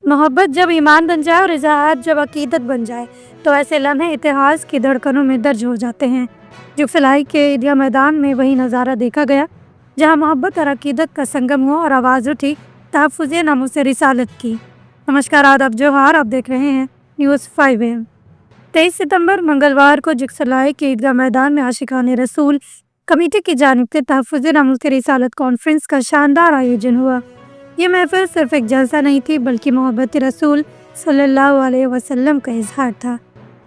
मोहब्बत जब ईमान बन जाए और इजहार जब अकीदत बन जाए तो ऐसे लम्हे इतिहास की धड़कनों में दर्ज हो जाते हैं। जो फिलाई के ईदगाह मैदान में वही नज़ारा देखा गया जहां मोहब्बत और अकीदत का संगम हुआ और आवाज़ उठी तहफ़्फ़ुज़े नामूस रिसालत की। नमस्कार, आदाब, जोहार। आप देख रहे हैं न्यूज़ 5 AM। 23 सितंबर मंगलवार को जिक्सलाई के ईदगाह मैदान में आशिकाने रसूल कमेटी की जानिब से तहफ़्फ़ुज़े नामूस रिसालत कॉन्फ्रेंस का शानदार आयोजन हुआ। ये महफिल सिर्फ एक जलसा नहीं थी बल्कि मोहब्बत रसूल सल्लल्लाहु अलैहि वसल्लम का इजहार था।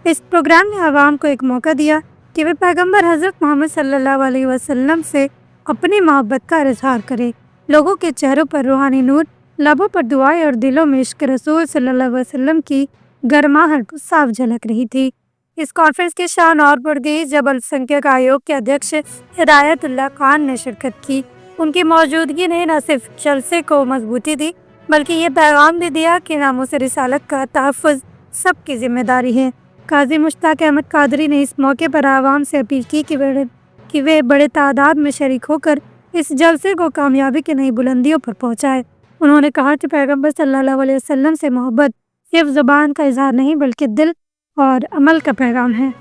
इस प्रोग्राम ने आवाम को एक मौका दिया कि वे पैगंबर हज़रत मोहम्मद सल्लल्लाहु अलैहि वसल्लम से अपनी मोहब्बत का इजहार करें। लोगों के चेहरों पर रूहानी नूर, लबों पर दुआएं और दिलों में इश्क रसूल सल्लल्लाहु अलैहि वसल्लम की गर्माहट साफ झलक रही थी। इस कॉन्फ्रेंस की शान और बढ़ गई जब अल्पसंख्यक आयोग के अध्यक्ष हिदायतुल्लाह खान ने शिरकत की। उनकी मौजूदगी ने न सिर्फ जलसे को मजबूती दी बल्कि ये पैगाम भी दिया कि नामूस रिसालत का तहफ़्फ़ुज़ सबकी जिम्मेदारी है। काजी मुश्ताक अहमद कादरी ने इस मौके पर आवाम से अपील की कि वे बड़े तादाद में शरीक होकर इस जलसे को कामयाबी की नई बुलंदियों पर पहुँचाए। उन्होंने कहा कि पैगंबर सल्लल्लाहु अलैहि वसल्लम से मोहब्बत सिर्फ ज़ुबान का इजहार नहीं बल्कि दिल और अमल का पैगाम है।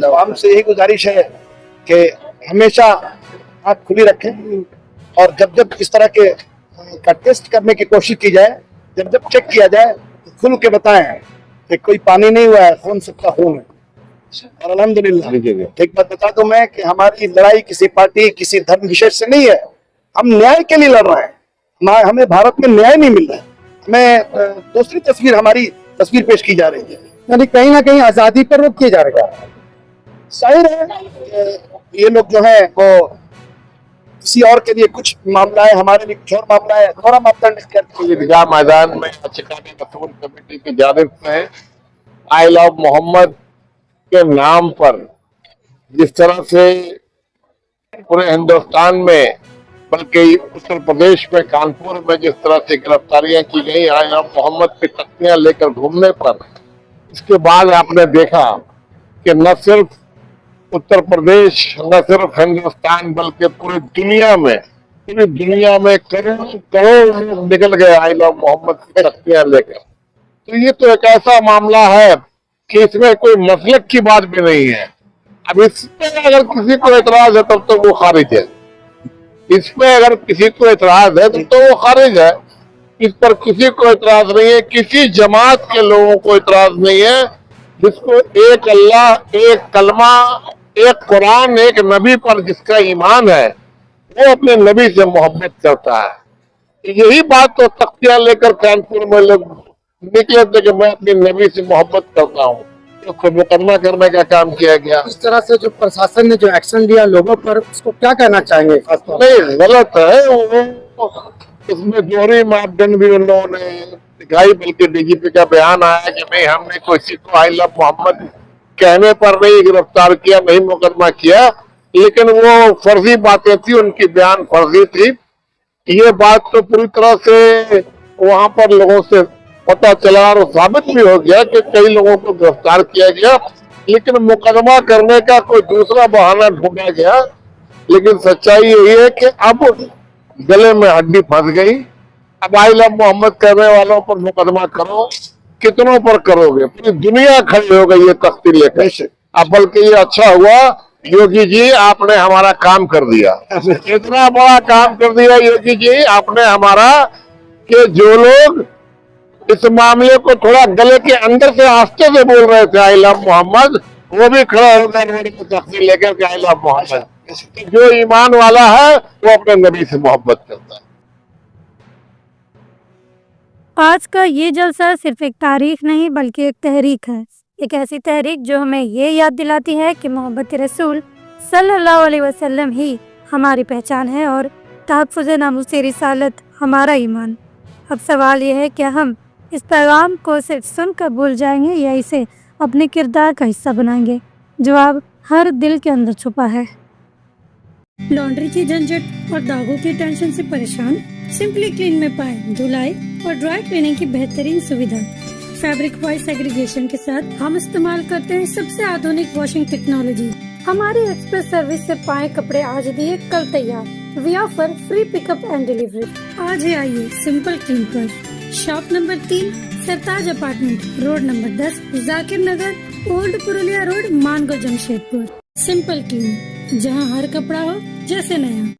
आवाम से यही गुजारिश है कि हमेशा आँख खुली रखें और जब इस तरह के का टेस्ट करने की कोशिश की जाए, जब चेक किया जाए तो खुल के बताएं कि कोई पानी नहीं हुआ है, खून सबका खून है। और अल्हम्दुलिल्लाह एक बात बता दूं मैं कि हमारी लड़ाई किसी पार्टी किसी धर्म विशेष से नहीं है। हम न्याय के लिए लड़ रहे हैं। हमें भारत में न्याय नहीं मिल रहा है। हमें दूसरी तस्वीर हमारी तस्वीर पेश की जा रही है, यानी कहीं ना कहीं आजादी पर रोक किया जा रहा है। जाहिर है ये लोग जो है वो किसी और के लिए कुछ मामला है, हमारे लिए कुछ और मामला है। थोड़ा मापदंड करके ईदगाह मैदान में आशिकाने रसूल कमेटी की जानिब से आई लव मोहम्मद के नाम पर जिस तरह से पूरे हिंदुस्तान में बल्कि उत्तर प्रदेश में कानपुर में जिस तरह से गिरफ्तारियां की गई आई लव मोहम्मद की तख्तियां लेकर घूमने पर, इसके बाद आपने देखा कि न सिर्फ उत्तर प्रदेश न सिर्फ हिंदुस्तान बल्कि पूरी दुनिया में करोड़ लोग निकल गए आई लव मोहम्मद की तख्तियां लेकर। तो ये तो एक ऐसा मामला है कि इसमें कोई मसलक की बात भी नहीं है। अब इसमें अगर किसी को एतराज है तब तो वो खारिज है। इसमें अगर किसी को एतराज है तो वो खारिज है। इस पर किसी को एतराज नहीं है, किसी जमात के लोगों को एतराज नहीं है जिसको एक अल्लाह, एक कलमा, एक कुरान, एक नबी पर जिसका ईमान है वो अपने नबी से मोहब्बत करता है। यही बात तो तख्तियां लेकर कानपुर में लोग निकले थे कि मैं अपने नबी से मोहब्बत करता हूँ, उसको मुकदमा करने का काम किया गया। इस तरह से जो प्रशासन ने जो एक्शन लिया लोगों पर, उसको क्या कहना चाहेंगे? नहीं, गलत है वो। इसमें दोहरी मापदंड भी उन लोगों ने दिखाई, बल्कि डीजीपी का बयान आया कि नहीं, हमने किसी को आई लव मोहम्मद कहने पर नहीं गिरफ्तार किया, नहीं मुकदमा किया, लेकिन वो फर्जी बातें थी, उनकी बयान फर्जी थी। ये बात तो पूरी तरह से वहां पर लोगों से पता चला और साबित भी हो गया कि कई लोगों को गिरफ्तार किया गया, लेकिन मुकदमा करने का कोई दूसरा बहाना ढूंढा गया। लेकिन सच्चाई यही है कि अब गले में हड्डी फंस गई। अब आई लव मोहम्मद करने वालों पर मुकदमा करो, कितनों पर करोगे? पूरी दुनिया खड़ी हो गई है तख्ती लेकर। अब बल्कि ये अच्छा हुआ योगी जी, आपने हमारा काम कर दिया, इतना बड़ा काम कर दिया योगी जी आपने हमारा, कि जो लोग इस मामले को थोड़ा गले के अंदर से आस्ते से बोल रहे थे आई लव मोहम्मद, वो भी खड़ा हो गए रोड पर तख्ती लेकर के आई लव मोहम्मद। जो ईमान वाला है वो अपने नबी से मोहब्बत करता है। आज का ये जलसा सिर्फ एक तारीख नहीं बल्कि एक तहरीक है। एक ऐसी तहरीक जो हमें ये याद दिलाती है कि मोहब्बत रसूल सल्लल्लाहु अलैहि वसल्लम ही हमारी पहचान है और तहफ़्फ़ुज़े नामूस रिसालत हमारा ईमान। अब सवाल ये है, क्या हम इस पैगाम को सिर्फ सुनकर भूल जाएंगे या इसे अपने किरदार का हिस्सा बनाएंगे? जवाब हर दिल के अंदर छुपा है। लॉन्ड्री की झंझट और दागों की टेंशन से परेशान? सिंपली क्लीन में पाएं धुलाई और ड्राई क्लीनिंग की बेहतरीन सुविधा। फैब्रिक वॉइस सेग्रीगेशन के साथ हम इस्तेमाल करते हैं सबसे आधुनिक वॉशिंग टेक्नोलॉजी। हमारी एक्सप्रेस सर्विस से पाए कपड़े आज दिए कल तैयार। We offer free pickup and delivery. आज ही आइए सिंपल क्लीन पर। Shop number 3, Sartaj apartment, road number 10, Zakir Nagar, old Purulia road, Mango, Jamshedpur. Simple clean, जहां हर कपड़ा हो जैसे नया।